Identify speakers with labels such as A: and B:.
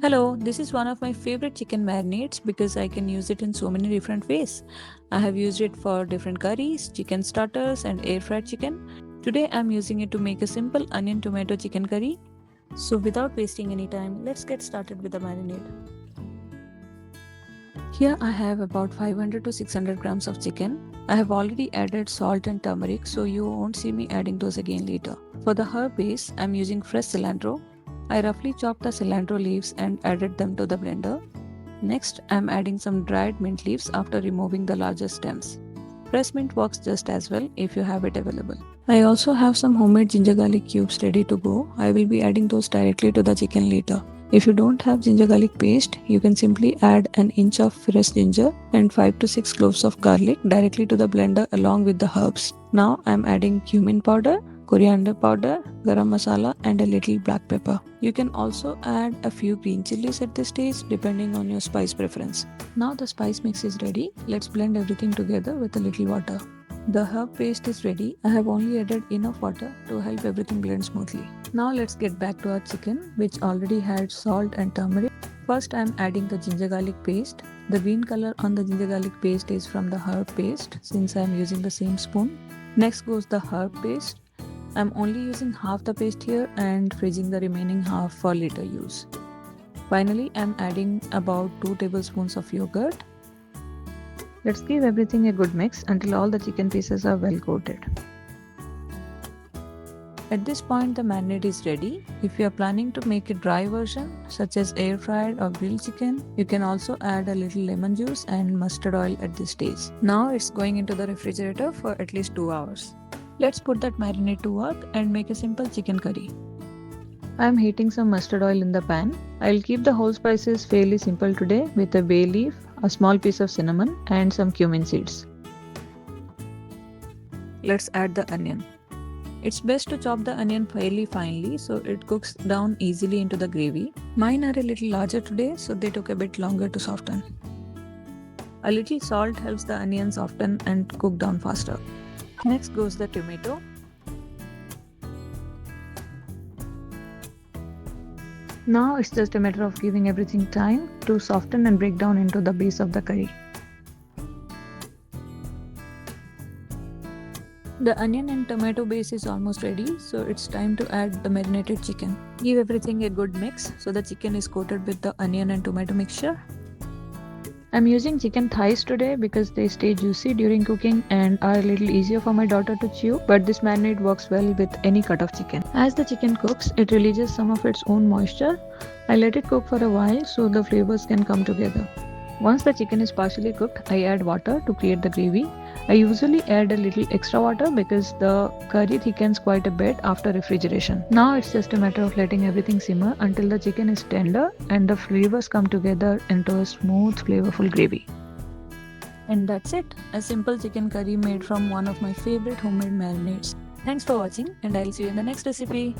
A: Hello, this is one of my favorite chicken marinades because I can use it in so many different ways. I have used it for different curries, chicken starters, and air fried chicken. Today I'm using it to make a simple onion tomato chicken curry. So, without wasting any time, let's get started with the marinade. Here I have about 500 to 600 grams of chicken. I have already added salt and turmeric, so you won't see me adding those again later. For the herb base, I'm using fresh cilantro. I roughly chopped the cilantro leaves and added them to the blender. Next, I'm adding some dried mint leaves after removing the larger stems. Fresh mint works just as well if you have it available. I also have some homemade ginger garlic cubes ready to go. I will be adding those directly to the chicken later. If you don't have ginger garlic paste, you can simply add an inch of fresh ginger and 5 to 6 cloves of garlic directly to the blender along with the herbs. Now I'm adding cumin powder, coriander powder, garam masala, and a little black pepper. You can also add a few green chilies at this stage depending on your spice preference. Now the spice mix is ready. Let's blend everything together with a little water. The herb paste is ready. I have only added enough water to help everything blend smoothly. Now let's get back to our chicken, which already had salt and turmeric. First I am adding the ginger garlic paste. The green color on the ginger garlic paste is from the herb paste since I am using the same spoon. Next goes the herb paste. I'm only using half the paste here and freezing the remaining half for later use. Finally, I'm adding about 2 tablespoons of yogurt. Let's give everything a good mix until all the chicken pieces are well coated. At this point, the marinade is ready. If you are planning to make a dry version, such as air fried or grilled chicken, you can also add a little lemon juice and mustard oil at this stage. Now it's going into the refrigerator for at least 2 hours. Let's put that marinade to work and make a simple chicken curry. I am heating some mustard oil in the pan. I'll keep the whole spices fairly simple today with a bay leaf, a small piece of cinnamon, and some cumin seeds. Let's add the onion. It's best to chop the onion fairly finely so it cooks down easily into the gravy. Mine are a little larger today, so they took a bit longer to soften. A little salt helps the onion soften and cook down faster. Next goes the tomato. Now it's just a matter of giving everything time to soften and break down into the base of the curry. The onion and tomato base is almost ready, so it's time to add the marinated chicken. Give everything a good mix so the chicken is coated with the onion and tomato mixture. I'm using chicken thighs today because they stay juicy during cooking and are a little easier for my daughter to chew, but this marinade works well with any cut of chicken. As the chicken cooks, it releases some of its own moisture. I let it cook for a while so the flavors can come together. Once the chicken is partially cooked, I add water to create the gravy. I usually add a little extra water because the curry thickens quite a bit after refrigeration. Now it's just a matter of letting everything simmer until the chicken is tender and the flavors come together into a smooth, flavorful gravy. And that's it, a simple chicken curry made from one of my favorite homemade marinades. Thanks for watching and I'll see you in the next recipe.